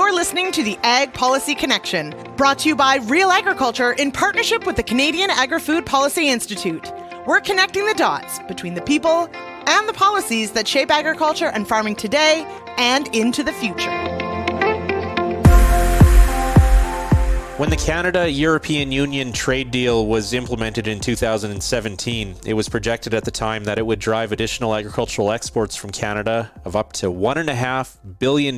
You're listening to the Ag Policy Connection, brought to you by RealAgriculture in partnership with the Canadian Agri-Food Policy Institute. We're connecting the dots between the people and the policies that shape agriculture and farming today and into the future. When the Canada-European Union trade deal was implemented in 2017, it was projected at the time that it would drive additional agricultural exports from Canada of up to $1.5 billion,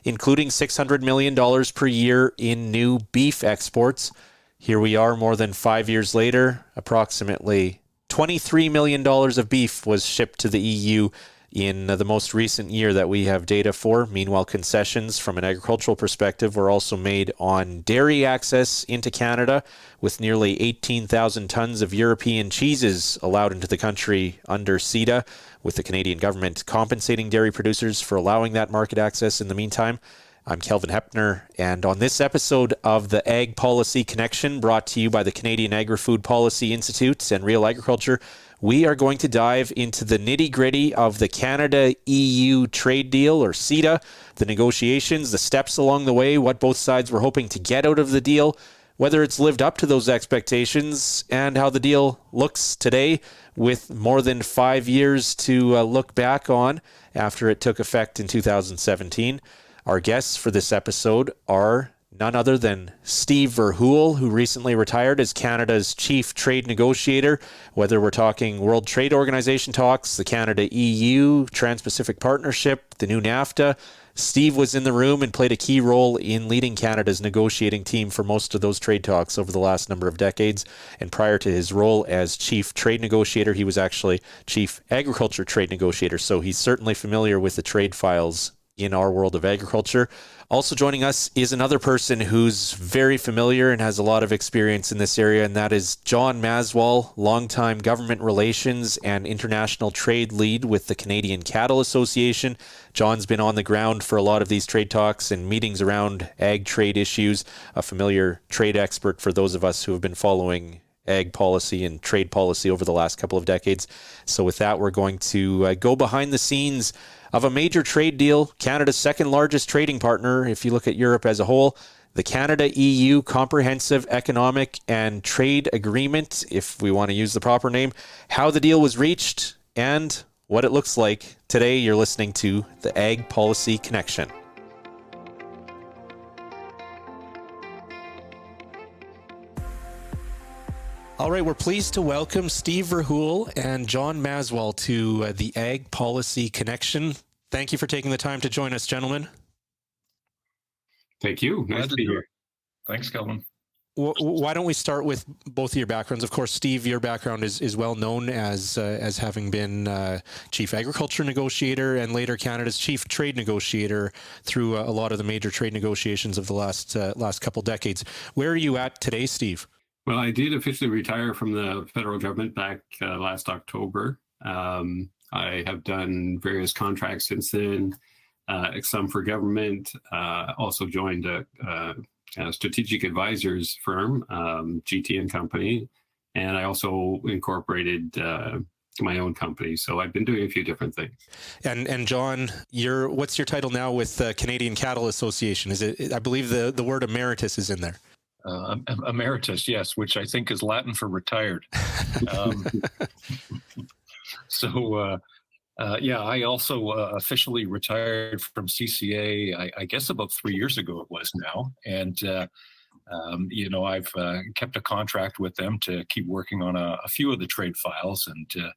including $600 million per year in new beef exports. Here we are more than 5 years later. Approximately $23 million of beef was shipped to the EU in the most recent year that we have data for. Meanwhile, concessions from an agricultural perspective were also made on dairy access into Canada, with nearly 18,000 tons of European cheeses allowed into the country under CETA, with the Canadian government compensating dairy producers for allowing that market access in the meantime. I'm Kelvin Hepner, and on this episode of the Ag Policy Connection, brought to you by the Canadian Agri-Food Policy Institute and RealAgriculture, we are going to dive into the nitty-gritty of the Canada-EU trade deal, or CETA, the negotiations, the steps along the way, what both sides were hoping to get out of the deal, whether it's lived up to those expectations, and how the deal looks today with more than 5 years to look back on after it took effect in 2017. Our guests for this episode are none other than Steve Verhoeul, who recently retired as Canada's chief trade negotiator, whether we're talking World Trade Organization talks, the Canada-EU, Trans-Pacific Partnership, the new NAFTA. Steve was in the room and played a key role in leading Canada's negotiating team for most of those trade talks over the last number of decades. And prior to his role as chief trade negotiator, he was actually chief agriculture trade negotiator. So he's certainly familiar with the trade files in our world of agriculture. Also joining us is another person who's very familiar and has a lot of experience in this area, and that is John Maswal, longtime government relations and international trade lead with the Canadian Cattle Association. John's been on the ground for a lot of these trade talks and meetings around ag trade issues, a familiar trade expert for those of us who have been following ag policy and trade policy over the last couple of decades. So with that, we're going to go behind the scenes of a major trade deal, Canada's second largest trading partner, if you look at Europe as a whole, the Canada-EU Comprehensive Economic and Trade Agreement, if we want to use the proper name, how the deal was reached, and what it looks like. Today, you're listening to the Ag Policy Connection. All right, we're pleased to welcome Steve Verhoeul and John Maswal to the Ag Policy Connection. Thank you for taking the time to join us, gentlemen. Thank you. Nice to be here. Thanks, Kelvin. Why don't we start with both of your backgrounds? Of course, Steve, your background is well known as having been chief agriculture negotiator and later Canada's chief trade negotiator through a lot of the major trade negotiations of the last couple decades. Where are you at today, Steve? Well, I did officially retire from the federal government back last October. I have done various contracts since then, some for government, also joined a strategic advisors firm, GT and Company, and I also incorporated my own company. So I've been doing a few different things. And John, what's your title now with the Canadian Cattle Association? Is it? I believe the word emeritus is in there. Emeritus, yes, which I think is Latin for retired. I also officially retired from CCA, I guess about 3 years ago it was now. And, I've kept a contract with them to keep working on a few of the trade files and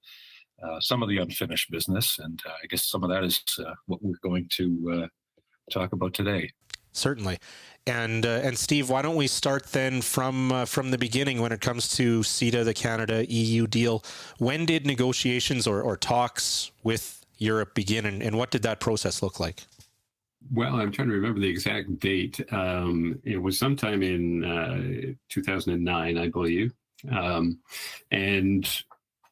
some of the unfinished business. And I guess some of that is what we're going to talk about today. Certainly. And Steve, why don't we start then from the beginning when it comes to CETA, the Canada-EU deal? When did negotiations or talks with Europe begin, and what did that process look like? Well, I'm trying to remember the exact date. It was sometime in 2009, I believe. And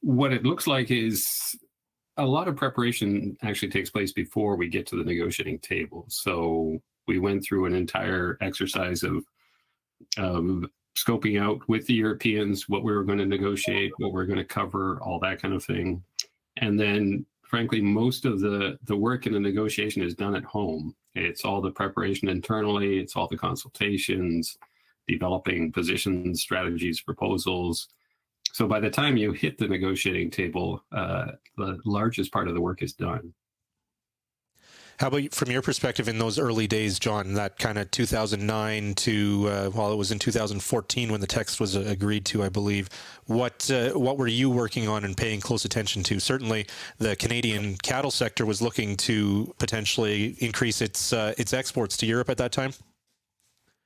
what it looks like is a lot of preparation actually takes place before we get to the negotiating table. So we went through an entire exercise of scoping out with the Europeans what we were going to negotiate, what we we're going to cover, all that kind of thing. And then frankly, most of the work in the negotiation is done at home. It's all the preparation internally, it's all the consultations, developing positions, strategies, proposals. So by the time you hit the negotiating table, the largest part of the work is done. How about from your perspective in those early days, John, that kind of 2009 to, it was in 2014 when the text was agreed to, I believe. What were you working on and paying close attention to? Certainly the Canadian cattle sector was looking to potentially increase its exports to Europe at that time.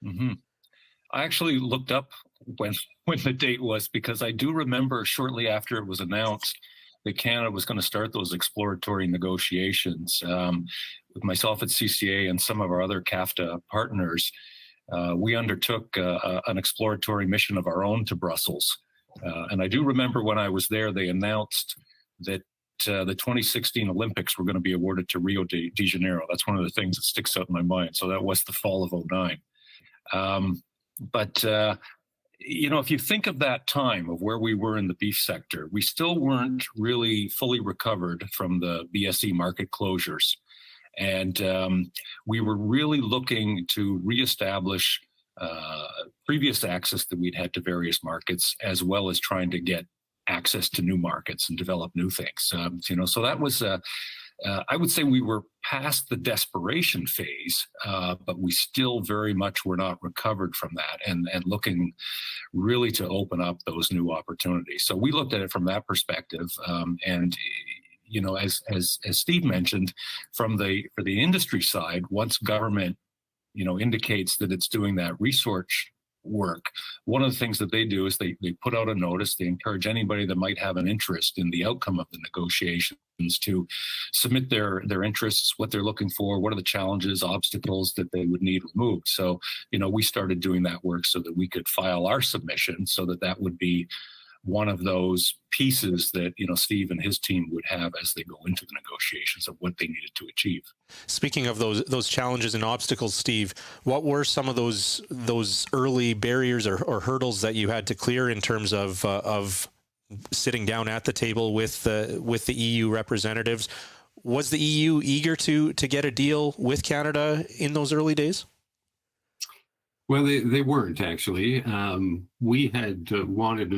Mm-hmm. I actually looked up when the date was, because I do remember shortly after it was announced that Canada was going to start those exploratory negotiations. With myself at CCA and some of our other CAFTA partners, we undertook an exploratory mission of our own to Brussels. And I do remember when I was there, they announced that the 2016 Olympics were going to be awarded to Rio de Janeiro. That's one of the things that sticks out in my mind. So that was the fall of 2009. If you think of that time of where we were in the beef sector, we still weren't really fully recovered from the BSE market closures. And we were really looking to reestablish previous access that we'd had to various markets, as well as trying to get access to new markets and develop new things. So that was, I would say we were past the desperation phase, but we still very much were not recovered from that and looking really to open up those new opportunities. So we looked at it from that perspective. As Steve mentioned, for the industry side, once government, indicates that it's doing that research work, one of the things that they do is they put out a notice. They encourage anybody that might have an interest in the outcome of the negotiations to submit their interests, what they're looking for, what are the challenges, obstacles that they would need removed. So, we started doing that work so that we could file our submission, so that would be one of those pieces that, Steve and his team would have as they go into the negotiations of what they needed to achieve. Speaking of those challenges and obstacles, Steve, what were some of those early barriers or hurdles that you had to clear in terms of sitting down at the table with the EU representatives? Was the EU eager to get a deal with Canada in those early days? Well, they weren't actually. We had wanted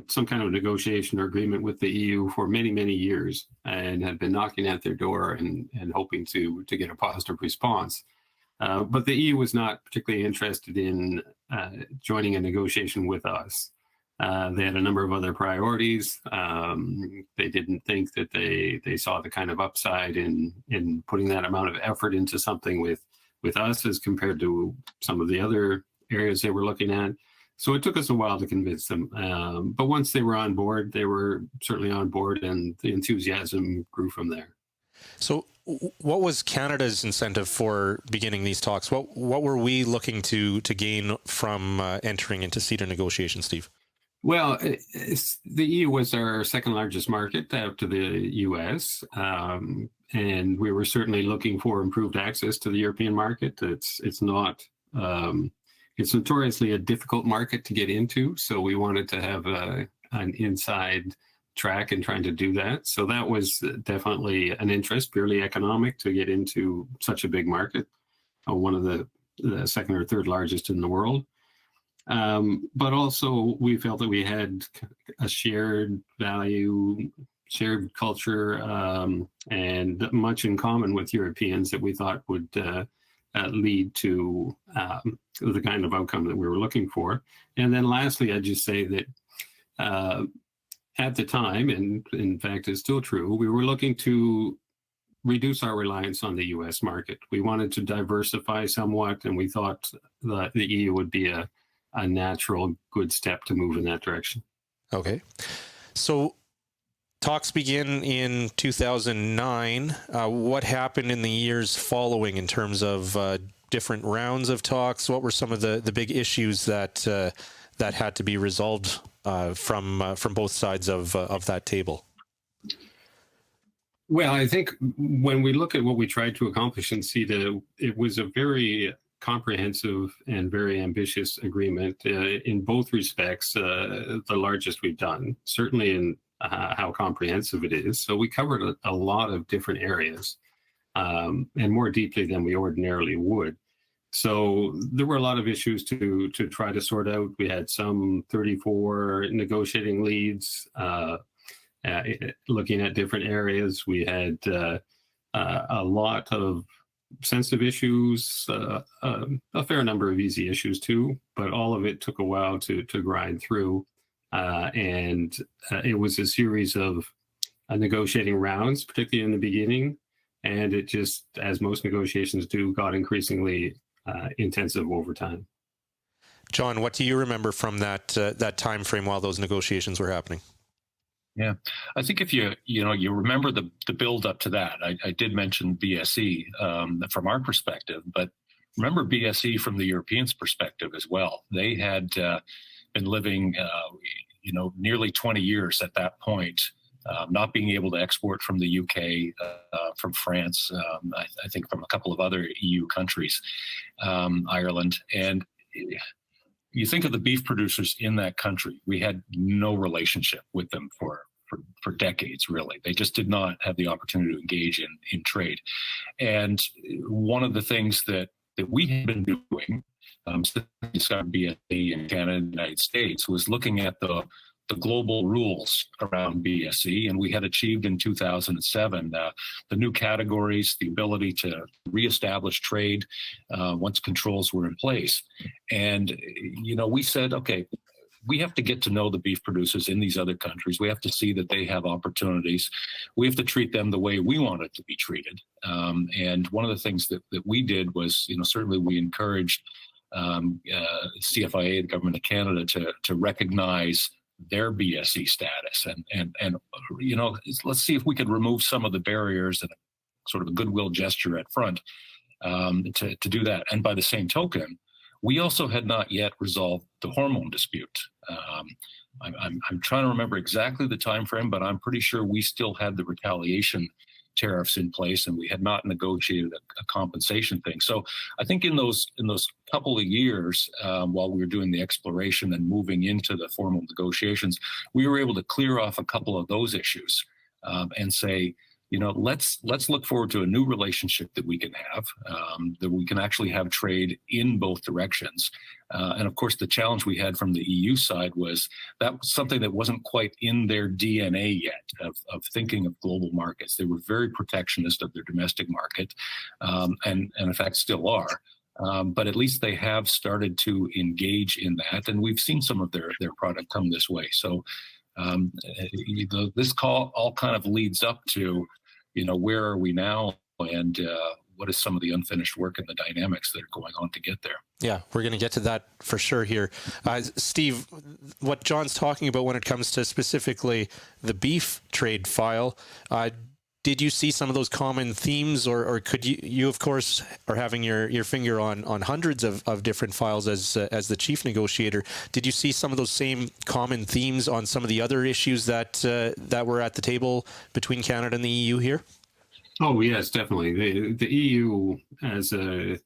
some kind of negotiation or agreement with the EU for many, many years, and had been knocking at their door and hoping to get a positive response. But the EU was not particularly interested in joining a negotiation with us. They had a number of other priorities. They didn't think that they saw the kind of upside in putting that amount of effort into something with us as compared to some of the other areas they were looking at. So it took us a while to convince them. But once they were on board, they were certainly on board, and the enthusiasm grew from there. So what was Canada's incentive for beginning these talks? What were we looking to gain from entering into CETA negotiations, Steve? Well, the EU was our second largest market after the US. And we were certainly looking for improved access to the European market. It's notoriously a difficult market to get into, so we wanted to have an inside track in trying to do that. So that was definitely an interest, purely economic, to get into such a big market, one of the second or third largest in the world. But also we felt that we had a shared value, shared culture, and much in common with Europeans that we thought would lead to the kind of outcome that we were looking for. And then lastly, I'd just say that at the time, and in fact is still true, we were looking to reduce our reliance on the US market. We wanted to diversify somewhat, and we thought that the EU would be a natural good step to move in that direction. Okay. So talks begin in 2009. What happened in the years following in terms of different rounds of talks? What were some of the big issues that had to be resolved from both sides of that table? Well, I think when we look at what we tried to accomplish in CETA, it was a very comprehensive and very ambitious agreement in both respects, the largest we've done. Certainly in how comprehensive it is. So we covered a lot of different areas, and more deeply than we ordinarily would. So there were a lot of issues to try to sort out. We had some 34 negotiating leads looking at different areas. We had a lot of sensitive issues, a fair number of easy issues too, but all of it took a while to grind through. And it was a series of negotiating rounds, particularly in the beginning. And it just, as most negotiations do, got increasingly intensive over time. John, what do you remember from that time frame while those negotiations were happening? Yeah, I think if you remember the build up to that, I did mention BSE from our perspective, but remember BSE from the Europeans' perspective as well. They had been living, nearly 20 years at that point, not being able to export from the UK, from France, I think from a couple of other EU countries, Ireland. And you think of the beef producers in that country, we had no relationship with them for decades, really. They just did not have the opportunity to engage in trade. And one of the things that we had been doing since we discovered BSE in Canada and the United States was looking at the global rules around BSE, and we had achieved in 2007 the new categories, the ability to reestablish trade once controls were in place. And, we said, okay, we have to get to know the beef producers in these other countries. We have to see that they have opportunities. We have to treat them the way we want it to be treated. And one of the things that we did was, certainly we encouraged CFIA, the Government of Canada, to recognize their BSE status, and let's see if we could remove some of the barriers and sort of a goodwill gesture at front to do that. And by the same token, we also had not yet resolved the hormone dispute. I'm trying to remember exactly the time frame, but I'm pretty sure we still had the retaliation tariffs in place, and we had not negotiated a compensation thing. So I think in those couple of years, while we were doing the exploration and moving into the formal negotiations, we were able to clear off a couple of those issues and say, let's look forward to a new relationship that we can have, that we can actually have trade in both directions. And of course, the challenge we had from the EU side was that was something that wasn't quite in their DNA yet of thinking of global markets. They were very protectionist of their domestic market, and in fact still are. But at least they have started to engage in that, and we've seen some of their product come this way. So this call all kind of leads up to, where are we now, and what is some of the unfinished work and the dynamics that are going on to get there. Yeah, we're going to get to that for sure here. Steve, what John's talking about when it comes to specifically the beef trade file, did you see some of those common themes, or could you of course are having your finger on hundreds of different files as the chief negotiator. Did you see some of those same common themes on some of the other issues that were at the table between Canada and the EU here? Oh yes, definitely. The EU as a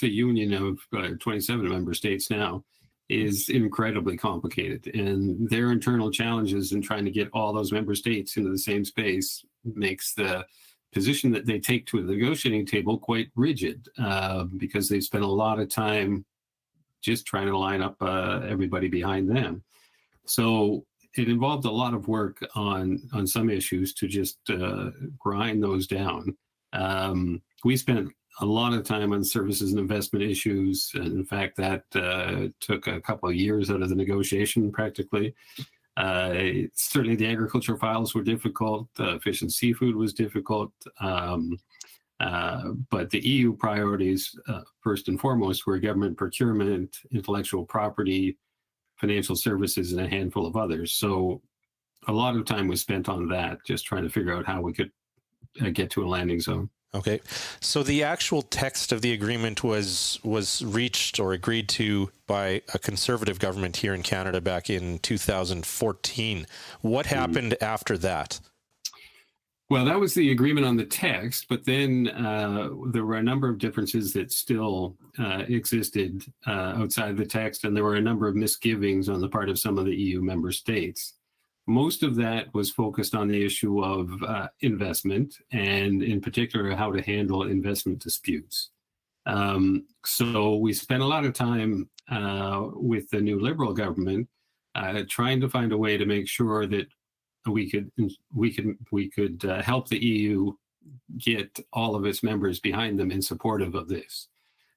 union of 27 member states now is incredibly complicated, and their internal challenges in trying to get all those member states into the same space makes the position that they take to the negotiating table quite rigid, because they spend a lot of time just trying to line up everybody behind them. So it involved a lot of work on some issues to just grind those down. We spent a lot of time on services and investment issues. And in fact, that took a couple of years out of the negotiation practically. Certainly the agriculture files were difficult. Fish and seafood was difficult. But the EU priorities, first and foremost, were government procurement, intellectual property, financial services, and a handful of others. So a lot of time was spent on that, just trying to figure out how we could get to a landing zone. Okay, so the actual text of the agreement was reached or agreed to by a conservative government here in Canada back in 2014. What happened after that? Well, that was the agreement on the text, but then there were a number of differences that still existed outside the text, and there were a number of misgivings on the part of some of the EU member states. Most of that was focused on the issue of investment, and in particular, how to handle investment disputes. So we spent a lot of time with the new Liberal government trying to find a way to make sure that we could help the EU get all of its members behind them in supportive of this.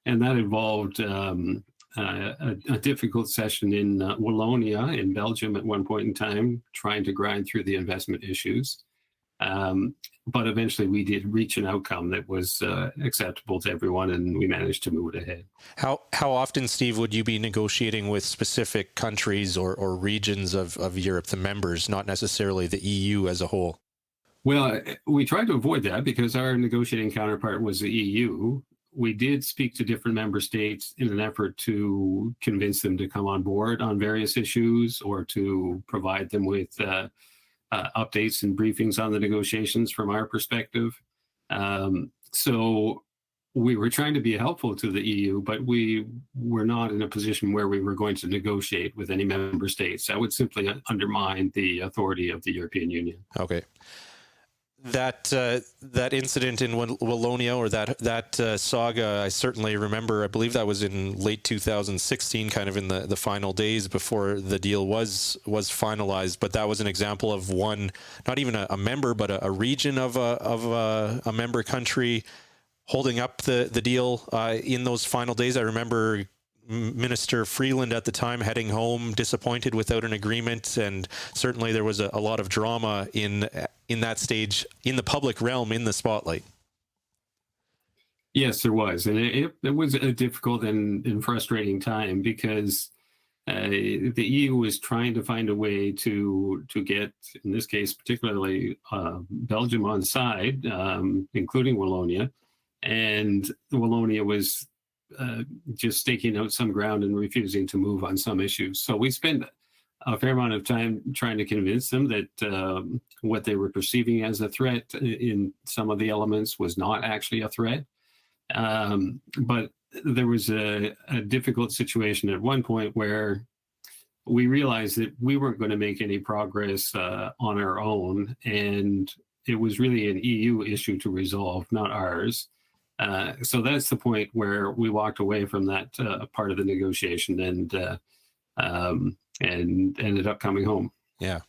And that involved a difficult session in Wallonia in Belgium at one point in time, trying to grind through the investment issues. But eventually we did reach an outcome that was acceptable to everyone, and we managed to move it ahead. How often, Steve, would you be negotiating with specific countries or regions of Europe, the members, not necessarily the EU as a whole? Well, we tried to avoid that because our negotiating counterpart was the EU. We did speak to different member states in an effort to convince them to come on board on various issues, or to provide them with updates and briefings on the negotiations from our perspective. So we were trying to be helpful to the EU, but we were not in a position where we were going to negotiate with any member states. That would simply undermine the authority of the European Union. Okay. That incident in Wallonia, or that saga, I certainly remember. I believe that was in late 2016, kind of in the final days before the deal was finalized. But that was an example of one, not even a member, but a region of a member country holding up the deal in those final days. I remember Minister Freeland at the time heading home disappointed without an agreement, and certainly there was a lot of drama in that stage, in the public realm, in the spotlight. Yes, there was, and it was a difficult and frustrating time because the EU was trying to find a way to get, in this case particularly, Belgium on side, including Wallonia, and Wallonia was just staking out some ground and refusing to move on some issues. So we spent a fair amount of time trying to convince them that what they were perceiving as a threat in some of the elements was not actually a threat. But there was a difficult situation at one point where we realized that we weren't going to make any progress on our own, and it was really an EU issue to resolve, not ours. So that's the point where we walked away from that part of the negotiation and ended up coming home. Yeah.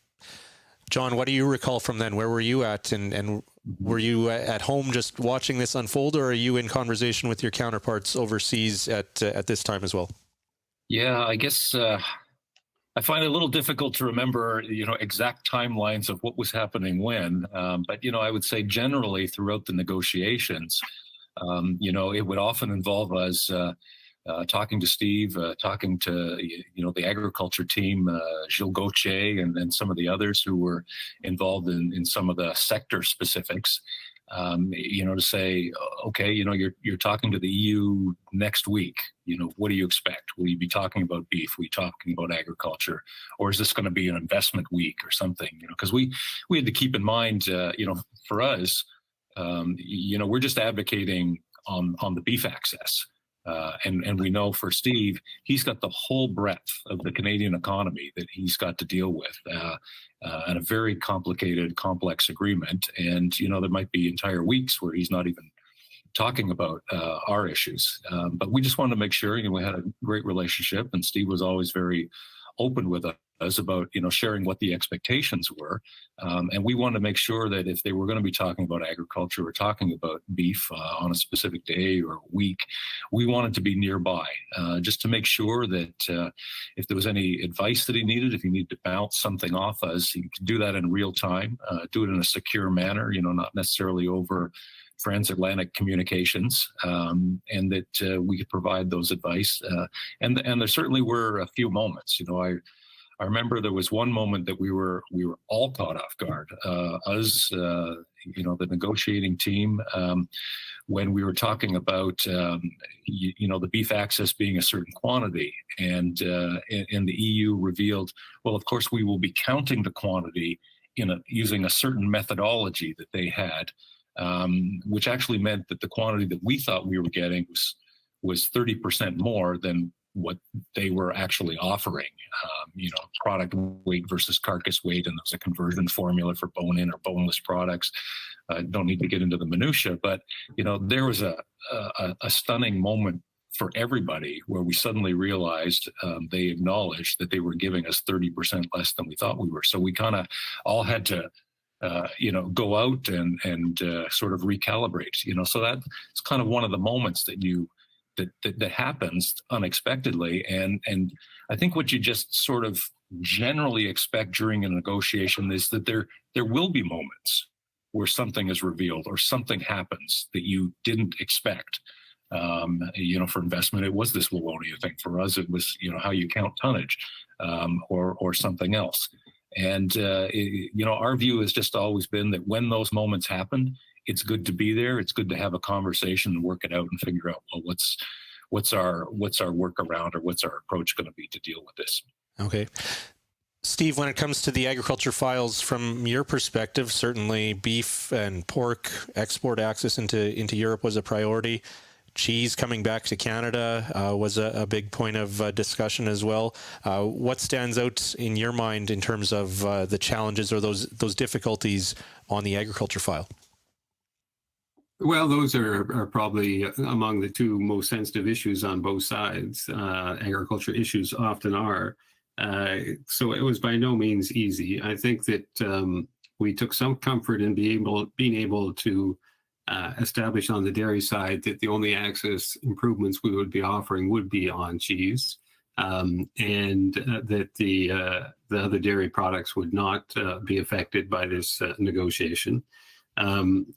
John, what do you recall from then? Where were you at? And were you at home just watching this unfold, or are you in conversation with your counterparts overseas at this time as well? Yeah, I guess I find it a little difficult to remember, exact timelines of what was happening when. But, I would say generally throughout the negotiations, it would often involve us talking to Steve, talking to, the agriculture team, Gilles Gauthier, and some of the others who were involved in some of the sector specifics, to say, okay, you're talking to the EU next week. What do you expect? Will you be talking about beef? Will you be talking about agriculture? Or is this going to be an investment week or something? Because we had to keep in mind, for us, we're just advocating on the beef access. And we know for Steve, he's got the whole breadth of the Canadian economy that he's got to deal with, and a very complicated, complex agreement. And, there might be entire weeks where he's not even talking about our issues. But we just wanted to make sure, we had a great relationship, and Steve was always very open with us about, sharing what the expectations were. And we wanted to make sure that if they were going to be talking about agriculture or talking about beef on a specific day or week, we wanted to be nearby, just to make sure that if there was any advice that he needed, if he needed to bounce something off us, he could do that in real time, do it in a secure manner, not necessarily over transatlantic communications, and that we could provide those advice. And there certainly were a few moments. I remember there was one moment that we were all caught off guard. Us, the negotiating team, when we were talking about the beef access being a certain quantity, and the EU revealed, well, of course we will be counting the quantity using a certain methodology that they had. Which actually meant that the quantity that we thought we were getting was 30% more than what they were actually offering, product weight versus carcass weight, and there's a conversion formula for bone-in or boneless products. Don't need to get into the minutia, but there was a stunning moment for everybody where we suddenly realized they acknowledged that they were giving us 30% less than we thought we were. So we kind of all had to go out and sort of recalibrate. So that's kind of one of the moments that happens unexpectedly, and I think what you just sort of generally expect during a negotiation is that there will be moments where something is revealed or something happens that you didn't expect. For investment, it was this Wallonia thing. For us, it was how you count tonnage, or something else. And our view has just always been that when those moments happen, it's good to be there. It's good to have a conversation and work it out and figure out, well, what's our workaround, or what's our approach going to be to deal with this. Okay. Steve, when it comes to the agriculture files, from your perspective, certainly beef and pork export access into Europe was a priority. Cheese coming back to Canada was a big point of discussion as well. What stands out in your mind in terms of the challenges or those difficulties on the agriculture file? Well, those are probably among the two most sensitive issues on both sides. Agriculture issues often are. So it was by no means easy. I think that we took some comfort in being able to establish on the dairy side that the only access improvements we would be offering would be on cheese, and that the other dairy products would not be affected by this negotiation.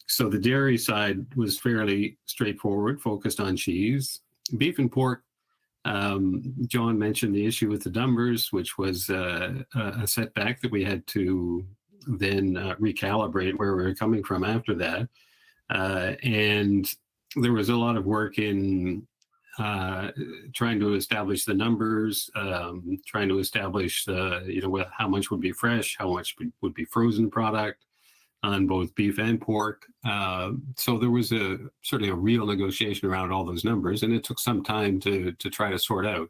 So the dairy side was fairly straightforward, focused on cheese. Beef and pork, John mentioned the issue with the numbers, which was a setback that we had to then recalibrate where we were coming from after that. And there was a lot of work in trying to establish the numbers, trying to establish how much would be fresh, how much would be frozen product on both beef and pork. So there was certainly a real negotiation around all those numbers, and it took some time to try to sort out.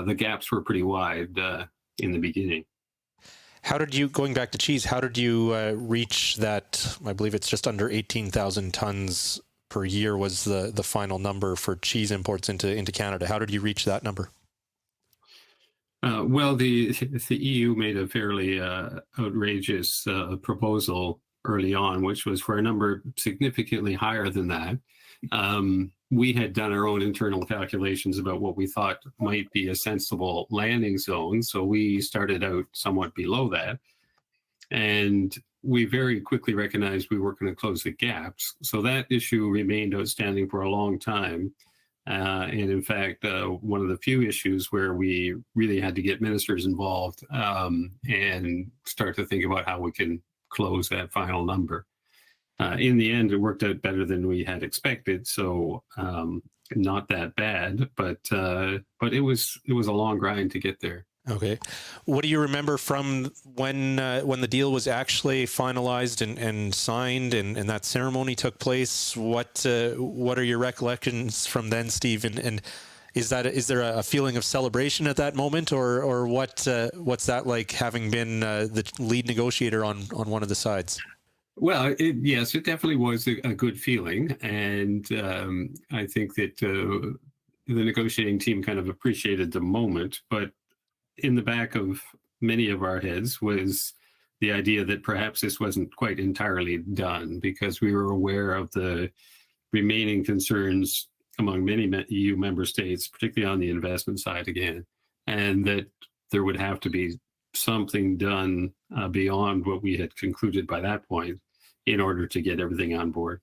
The gaps were pretty wide in the beginning. How did you, going back to cheese, how did you reach that? I believe it's just under 18,000 tons per year was the final number for cheese imports into Canada. How did you reach that number? Well, the EU made a fairly outrageous proposal early on, which was for a number significantly higher than that. We had done our own internal calculations about what we thought might be a sensible landing zone, so we started out somewhat below that. And we very quickly recognized we weren't going to close the gaps. So that issue remained outstanding for a long time. And in fact, one of the few issues where we really had to get ministers involved and start to think about how we can close that final number. In the end, it worked out better than we had expected, so not that bad. But it was a long grind to get there. Okay, what do you remember from when the deal was actually finalized and signed, and that ceremony took place? What are your recollections from then, Steve? And is there a feeling of celebration at that moment, or what's that like, having been the lead negotiator on one of the sides? Well, yes, it definitely was a good feeling, and I think that the negotiating team kind of appreciated the moment. But in the back of many of our heads was the idea that perhaps this wasn't quite entirely done, because we were aware of the remaining concerns among many EU member states, particularly on the investment side again, and that there would have to be something done beyond what we had concluded by that point in order to get everything on board.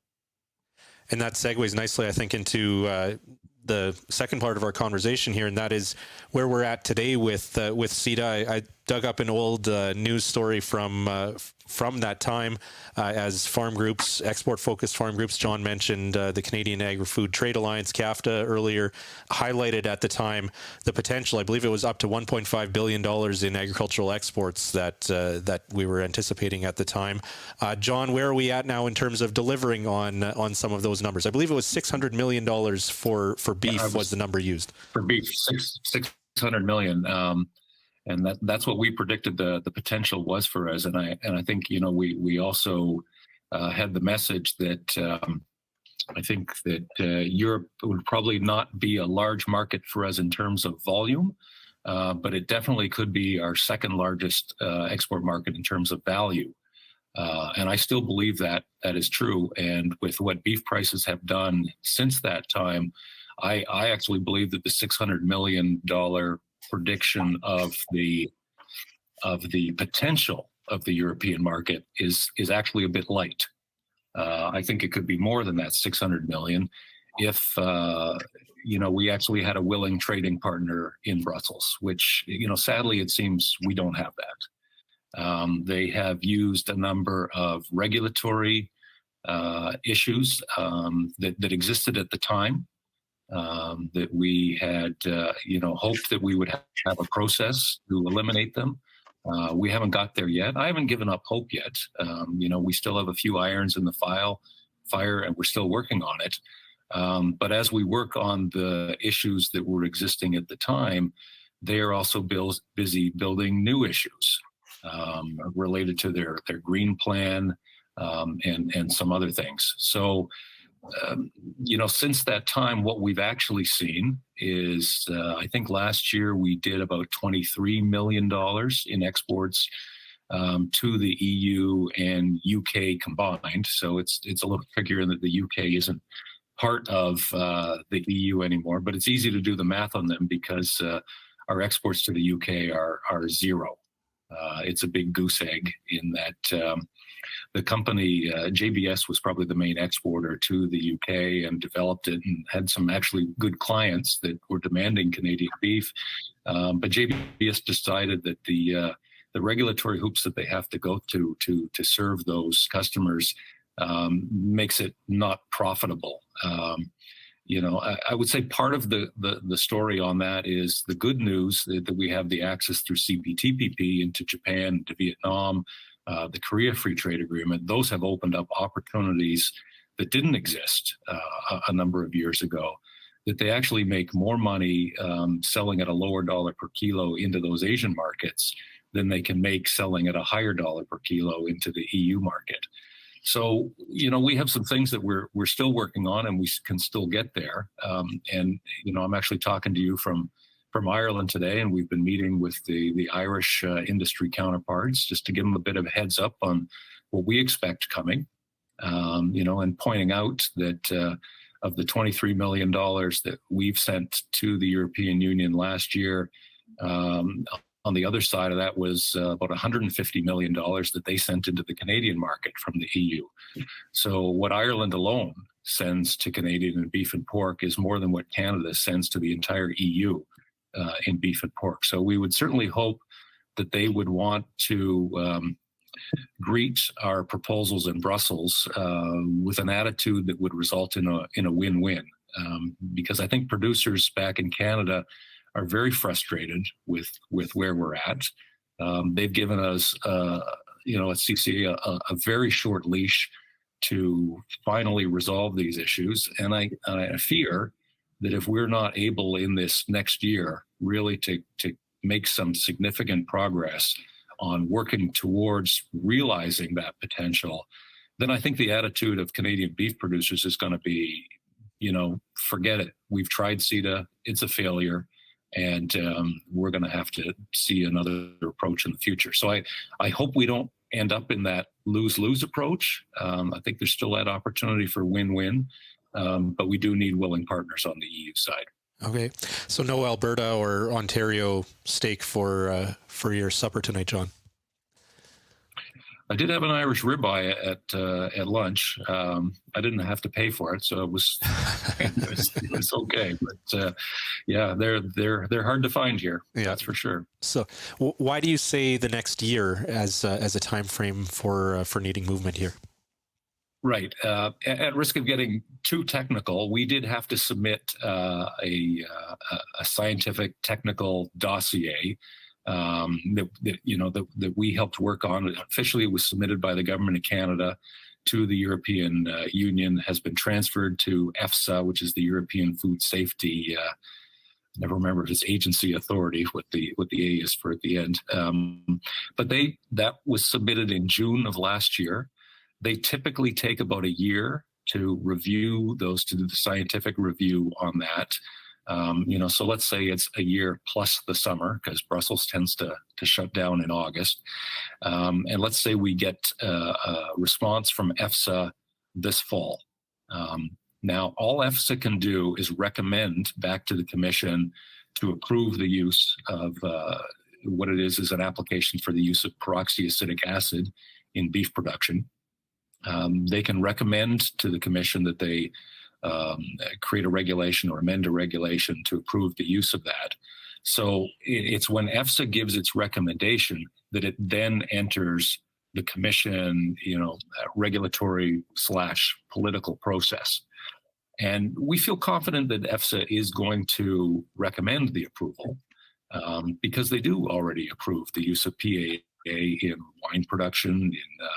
And that segues nicely, I think, into the second part of our conversation here, and that is where we're at today with CETA. dug up an old news story from that time as farm groups, export-focused farm groups. John mentioned the Canadian Agri-Food Trade Alliance, CAFTA, earlier, highlighted at the time the potential. I believe it was up to $1.5 billion in agricultural exports that we were anticipating at the time. John, where are we at now in terms of delivering on some of those numbers? I believe it was $600 million for beef was the number used. For beef, 600 million. And that's what we predicted the potential was for us. And I think, we also had the message that I think that Europe would probably not be a large market for us in terms of volume, but it definitely could be our second largest export market in terms of value. And I still believe that is true. And with what beef prices have done since that time, I actually believe that the $600 million prediction of the potential of the European market is actually a bit light. I think it could be more than that 600 million if we actually had a willing trading partner in Brussels, which sadly it seems we don't have that. They have used a number of regulatory issues that existed at the time. That we had, hoped that we would have a process to eliminate them. We haven't got there yet. I haven't given up hope yet. We still have a few irons in the fire, and we're still working on it. But as we work on the issues that were existing at the time, they are also busy building new issues related to their green plan and some other things. So, since that time, what we've actually seen is, I think last year we did about $23 million in exports to the EU and UK combined. So it's a little trickier that the UK isn't part of the EU anymore, but it's easy to do the math on them because our exports to the UK are zero. It's a big goose egg in that the company, JBS, was probably the main exporter to the UK and developed it and had some actually good clients that were demanding Canadian beef. But JBS decided that the regulatory hoops that they have to go to serve those customers makes it not profitable. I would say part of the story on that is the good news that we have the access through CPTPP into Japan, to Vietnam, the Korea Free Trade Agreement. Those have opened up opportunities that didn't exist a number of years ago, that they actually make more money selling at a lower dollar per kilo into those Asian markets than they can make selling at a higher dollar per kilo into the EU market. So, we have some things that we're still working on, and we can still get there. I'm actually talking to you from Ireland today, and we've been meeting with the Irish industry counterparts just to give them a bit of a heads up on what we expect coming, and pointing out that of the $23 million that we've sent to the European Union last year, on the other side of that was about $150 million that they sent into the Canadian market from the EU. So what Ireland alone sends to Canadian beef and pork is more than what Canada sends to the entire EU in beef and pork. So we would certainly hope that they would want to greet our proposals in Brussels with an attitude that would result in a win-win. Because I think producers back in Canada are very frustrated with where we're at. They've given us, at CCA, a very short leash to finally resolve these issues. And I fear that if we're not able in this next year really to make some significant progress on working towards realizing that potential, then I think the attitude of Canadian beef producers is going to be, forget it. We've tried CETA. It's a failure. And we're going to have to see another approach in the future. So I hope we don't end up in that lose-lose approach. I think there's still that opportunity for win-win, but we do need willing partners on the EU side. Okay. So no Alberta or Ontario steak for your supper tonight, John? I did have an Irish ribeye at lunch. I didn't have to pay for it, so it was it was okay. But yeah, they're hard to find here. Yeah. That's for sure. So, why do you say the next year as a time frame for needing movement here? Right. At risk of getting too technical, we did have to submit a scientific technical dossier that we helped work on. Officially, it was submitted by the government of Canada to the European Union, has been transferred to EFSA, which is the European Food Safety. Never remember if it's agency authority, what the A is for at the end. But that was submitted in June of last year. They typically take about a year to review those, to do the scientific review on that. So let's say it's a year plus the summer, because Brussels tends to shut down in August. And let's say we get a response from EFSA this fall. Now, all EFSA can do is recommend back to the Commission to approve the use of what it is an application for the use of peroxyacetic acid in beef production. They can recommend to the Commission that they create a regulation or amend a regulation to approve the use of that. So it's when EFSA gives its recommendation that it then enters the Commission, regulatory / political process. And we feel confident that EFSA is going to recommend the approval because they do already approve the use of PAA in wine production, in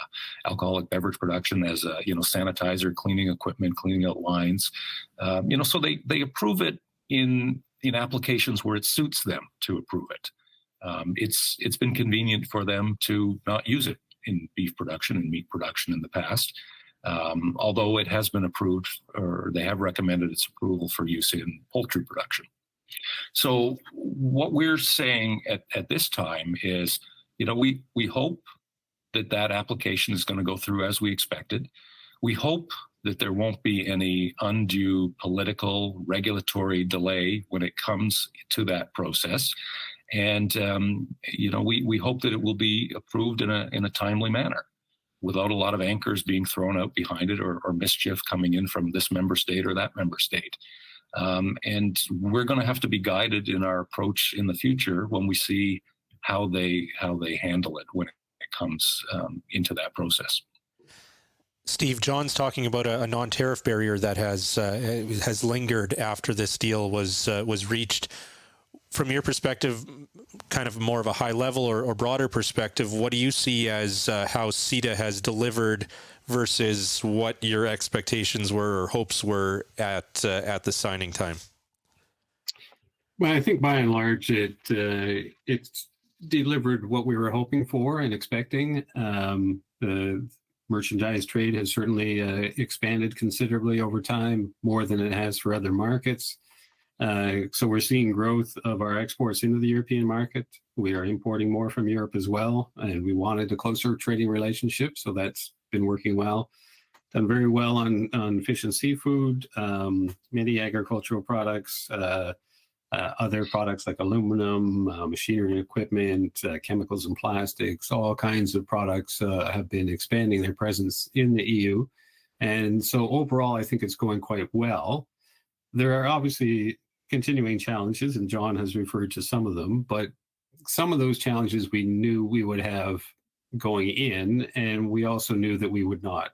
alcoholic beverage production as a sanitizer, cleaning equipment, cleaning out lines. So they approve it in applications where it suits them to approve it. It's been convenient for them to not use it in beef production and meat production in the past, although it has been approved, or they have recommended its approval for use in poultry production. So what we're saying at this time is, we hope that application is going to go through as we expected. We hope that there won't be any undue political regulatory delay when it comes to that process. And, we hope that it will be approved in a timely manner without a lot of anchors being thrown out behind it or mischief coming in from this member state or that member state. And we're going to have to be guided in our approach in the future when we see how they handle it when it comes into that process. Steve, John's talking about a non-tariff barrier that has lingered after this deal was reached. From your perspective, kind of more of a high level or broader perspective, what do you see as how CETA has delivered versus what your expectations were or hopes were at the signing time? Well, I think by and large it's delivered what we were hoping for and expecting. The merchandise trade has certainly expanded considerably over time, more than it has for other markets. So we're seeing growth of our exports into the European market. We are importing more from Europe as well, and we wanted a closer trading relationship, so that's been working well. Done very well on fish and seafood, many agricultural products, other products like aluminum, machinery and equipment, chemicals and plastics, all kinds of products have been expanding their presence in the EU. And so overall, I think it's going quite well. There are obviously continuing challenges, and John has referred to some of them, but some of those challenges we knew we would have going in, and we also knew that we would not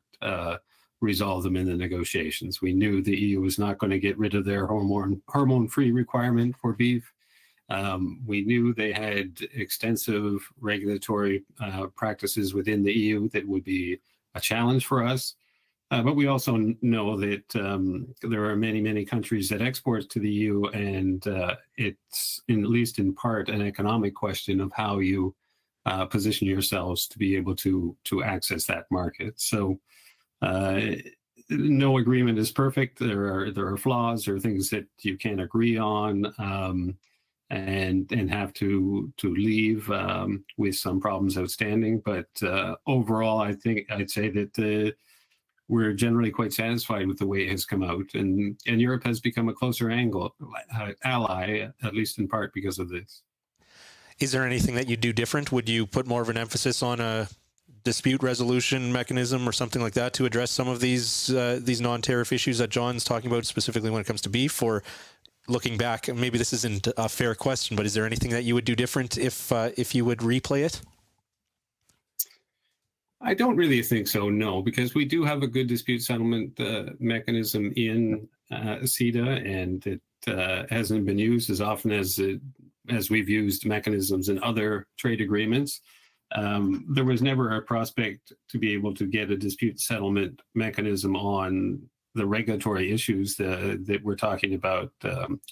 resolve them in the negotiations. We knew the EU was not going to get rid of their hormone-free requirement for beef. We knew they had extensive regulatory practices within the EU that would be a challenge for us. But we also know that there are many, many countries that export to the EU, and it's, at least in part, an economic question of how you position yourselves to be able to access that market. So no agreement is perfect. There are flaws, there are things that you can't agree on, and have to leave with some problems outstanding. But overall, I think I'd say that we're generally quite satisfied with the way it has come out, and Europe has become a closer ally, at least in part because of this. Is there anything that you do different? Would you put more of an emphasis on dispute resolution mechanism or something like that to address some of these non-tariff issues that John's talking about, specifically when it comes to beef? Or looking back, maybe this isn't a fair question, but is there anything that you would do different if you would replay it? I don't really think so, no, because we do have a good dispute settlement mechanism in CETA, and it hasn't been used as often as we've used mechanisms in other trade agreements. There was never a prospect to be able to get a dispute settlement mechanism on the regulatory issues that we're talking about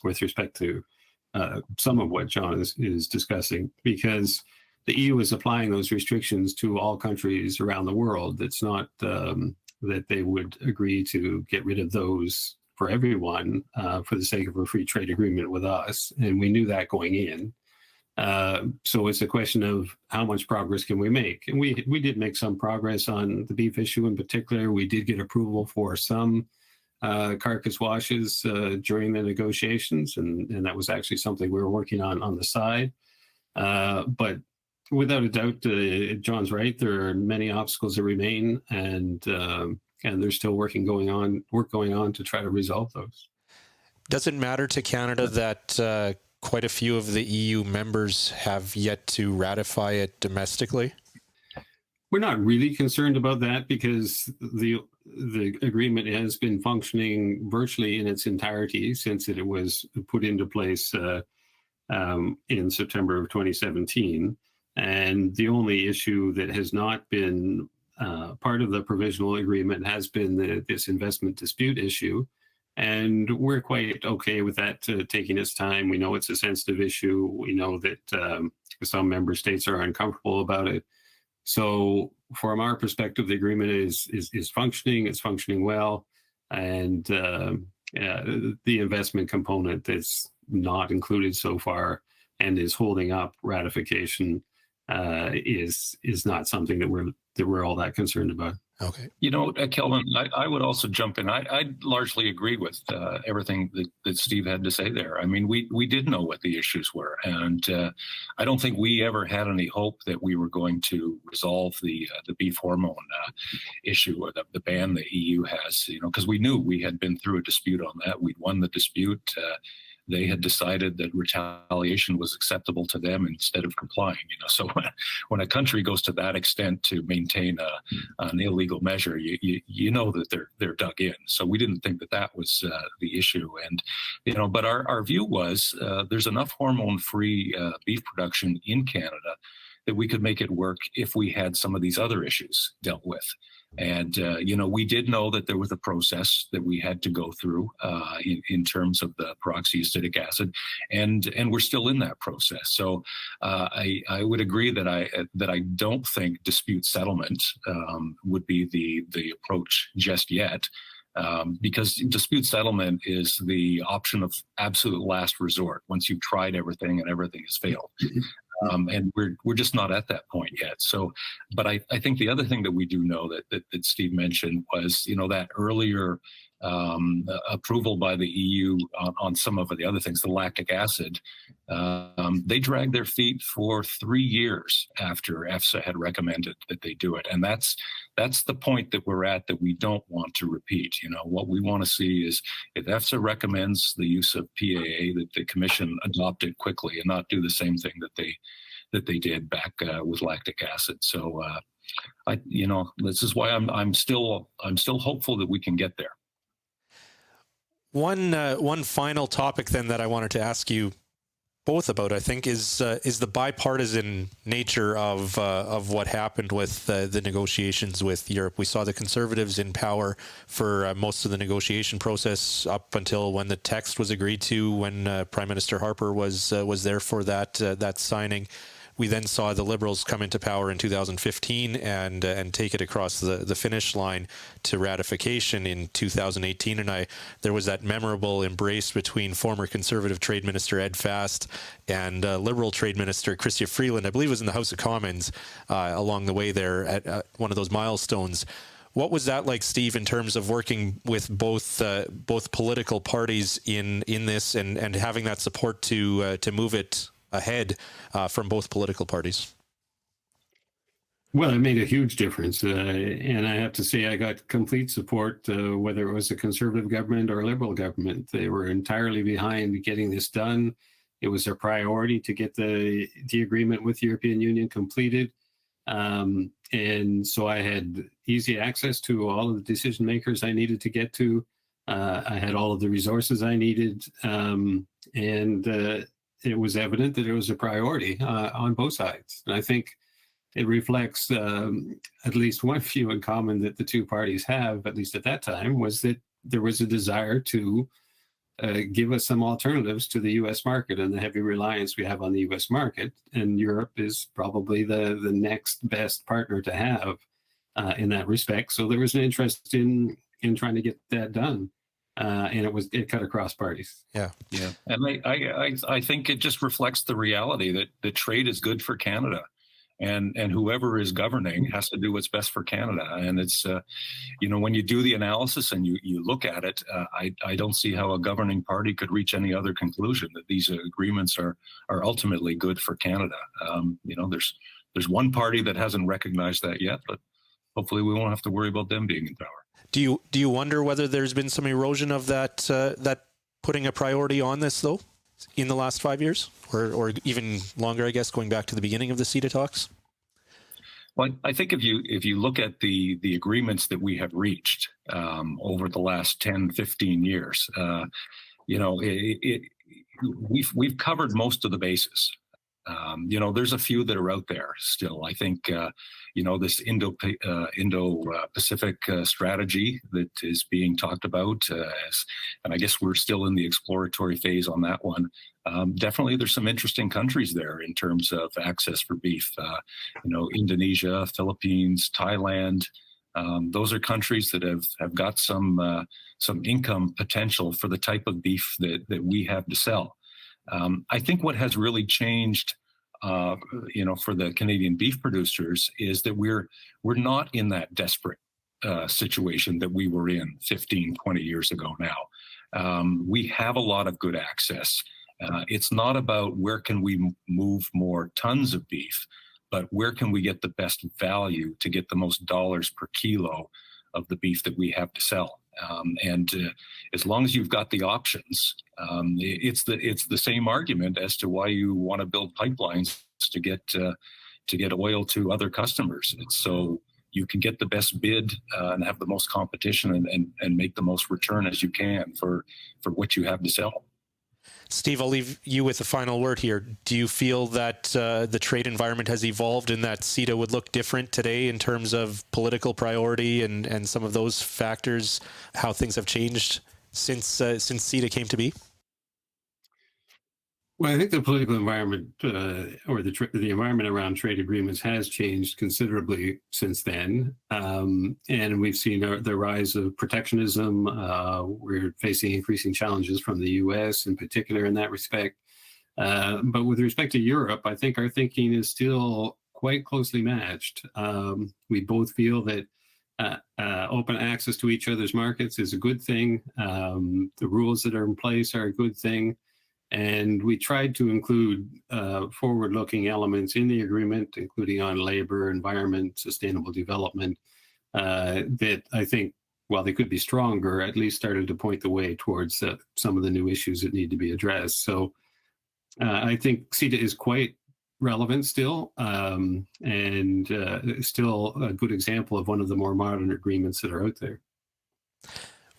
with respect to some of what John is discussing, because the EU is applying those restrictions to all countries around the world. It's not that they would agree to get rid of those for everyone for the sake of a free trade agreement with us. And we knew that going in. So it's a question of how much progress can we make? And we did make some progress on the beef issue in particular. We did get approval for some carcass washes during the negotiations, and that was actually something we were working on the side. But without a doubt, John's right. There are many obstacles that remain, and there's still work going on to try to resolve those. Does it matter to Canada that quite a few of the EU members have yet to ratify it domestically? We're not really concerned about that because the agreement has been functioning virtually in its entirety since it was put into place in September of 2017. And the only issue that has not been part of the provisional agreement has been this investment dispute issue. And we're quite okay with that taking its time. We know it's a sensitive issue. We know that some member states are uncomfortable about it. So from our perspective, the agreement is functioning. It's functioning well. And the investment component that's not included so far and is holding up ratification is not something that we're all that concerned about. Okay. You know, Kelvin, I would also jump in. I largely agree with everything that Steve had to say there. I mean, we did know what the issues were, and I don't think we ever had any hope that we were going to resolve the beef hormone issue or the ban the EU has. You know, because we knew we had been through a dispute on that. We'd won the dispute. They had decided that retaliation was acceptable to them instead of complying. You know, so when a country goes to that extent to maintain an illegal measure, you know that they're dug in. So we didn't think that was the issue. And you know, but our view was there's enough hormone-free beef production in Canada that we could make it work if we had some of these other issues dealt with. And, you know, we did know that there was a process that we had to go through in terms of the peroxyacetic acid, and we're still in that process. So I would agree that I don't think dispute settlement would be the approach just yet. Because dispute settlement is the option of absolute last resort once you've tried everything and everything has failed. And we're just not at that point yet. So, but I think the other thing that we do know that Steve mentioned was, you know, that earlier approval by the EU on some of the other things, the lactic acid, they dragged their feet for 3 years after EFSA had recommended that they do it. And that's the point that we're at that we don't want to repeat. You know, what we want to see is if EFSA recommends the use of PAA, that the Commission adopt it quickly and not do the same thing that they did back with lactic acid. So, you know, this is why I'm still hopeful that we can get there. One final topic then that I wanted to ask you both about, I think, is the bipartisan nature of what happened with the negotiations with Europe. We saw the Conservatives in power for most of the negotiation process up until when the text was agreed to, when Prime Minister Harper was there for that signing. We then saw the Liberals come into power in 2015 and take it across the finish line to ratification in 2018. And there was that memorable embrace between former Conservative Trade Minister Ed Fast and Liberal Trade Minister Chrystia Freeland. I believe it was in the House of Commons along the way there at one of those milestones. What was that like, Steve, in terms of working with both political parties in this and having that support to move it ahead from both political parties? Well, it made a huge difference. And I have to say, I got complete support, whether it was a conservative government or a liberal government. They were entirely behind getting this done. It was their priority to get the agreement with the European Union completed. And so I had easy access to all of the decision makers I needed to get to. I had all of the resources I needed. And it was evident that it was a priority on both sides. And I think it reflects at least one view in common that the two parties have, at least at that time, was that there was a desire to give us some alternatives to the U.S. market and the heavy reliance we have on the U.S. market. And Europe is probably the next best partner to have in that respect. So there was an interest in trying to get that done. And it cut across parties. Yeah. And I think it just reflects the reality that trade is good for Canada. And whoever is governing has to do what's best for Canada. And it's, when you do the analysis and you look at it, I don't see how a governing party could reach any other conclusion that these agreements are ultimately good for Canada. There's one party that hasn't recognized that yet, but hopefully we won't have to worry about them being in power. Do you wonder whether there's been some erosion of that putting a priority on this, though, in the last 5 years, or even longer, I guess, going back to the beginning of the CETA talks? Well, I think if you look at the agreements that we have reached over the last 10, 15 years, we've covered most of the bases. There's a few that are out there still. I think, this Indo-Pacific strategy that is being talked about, and I guess we're still in the exploratory phase on that one. Definitely, there's some interesting countries there in terms of access for beef. Indonesia, Philippines, Thailand. Those are countries that have got some income potential for the type of beef that we have to sell. I think what has really changed, for the Canadian beef producers is that we're not in that desperate situation that we were in 15, 20 years ago now. We have a lot of good access. It's not about where can we move more tons of beef, but where can we get the best value to get the most dollars per kilo of the beef that we have to sell. And as long as you've got the options, it's the same argument as to why you want to build pipelines to get oil to other customers. It's so you can get the best bid and have the most competition and make the most return as you can for what you have to sell. Steve, I'll leave you with the final word here. Do you feel that the trade environment has evolved and that CETA would look different today in terms of political priority and some of those factors, how things have changed since CETA came to be? Well, I think the political environment or the environment around trade agreements has changed considerably since then. And we've seen the rise of protectionism. We're facing increasing challenges from the U.S. in particular in that respect. But with respect to Europe, I think our thinking is still quite closely matched. We both feel that open access to each other's markets is a good thing. The rules that are in place are a good thing. And we tried to include forward-looking elements in the agreement, including on labor, environment, sustainable development, that I think, while they could be stronger, at least started to point the way towards some of the new issues that need to be addressed. So I think CETA is quite relevant still, and still a good example of one of the more modern agreements that are out there.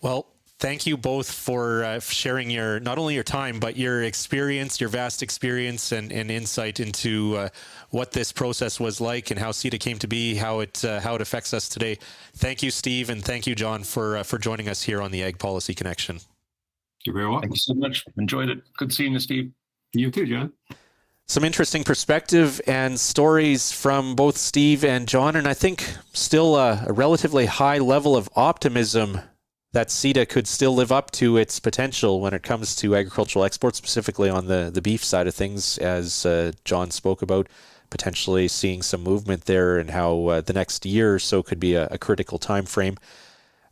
Well, thank you both for sharing not only your time, but your experience, your vast experience and insight into what this process was like and how CETA came to be, how it affects us today. Thank you, Steve, and thank you, John, for joining us here on the Ag Policy Connection. You're very welcome. Thank you so much. Enjoyed it. Good seeing you, Steve. You too, John. Some interesting perspective and stories from both Steve and John, and I think still a relatively high level of optimism that CETA could still live up to its potential when it comes to agricultural exports, specifically on the beef side of things, as John spoke about, potentially seeing some movement there and how the next year or so could be a critical time frame.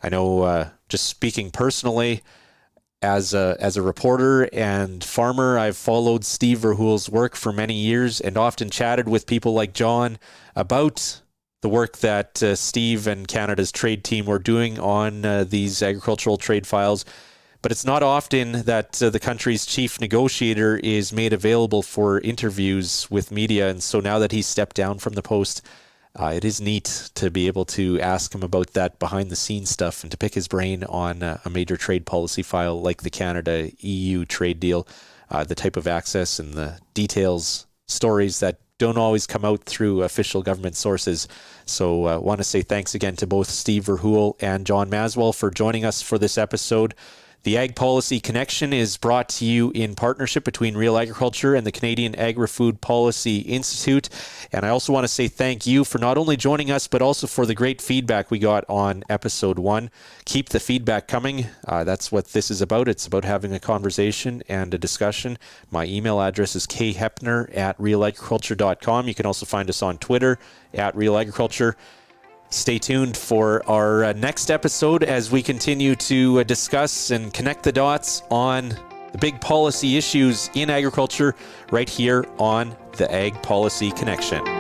I know, just speaking personally, as a reporter and farmer, I've followed Steve Verhul's work for many years and often chatted with people like John about the work that Steve and Canada's trade team were doing on these agricultural trade files. But it's not often that the country's chief negotiator is made available for interviews with media. And so now that he's stepped down from the post, it is neat to be able to ask him about that behind-the-scenes stuff and to pick his brain on a major trade policy file like the Canada-EU trade deal, the type of access and the details, stories that don't always come out through official government sources. So I want to say thanks again to both Steve Verhoeven and John Maswell for joining us for this episode. The Ag Policy Connection is brought to you in partnership between Real Agriculture and the Canadian Agri-Food Policy Institute. And I also want to say thank you for not only joining us, but also for the great feedback we got on episode 1. Keep the feedback coming. That's what this is about. It's about having a conversation and a discussion. My email address is khepner@realagriculture.com. You can also find us on Twitter @realagriculture. Stay tuned for our next episode as we continue to discuss and connect the dots on the big policy issues in agriculture right here on the Ag Policy Connection.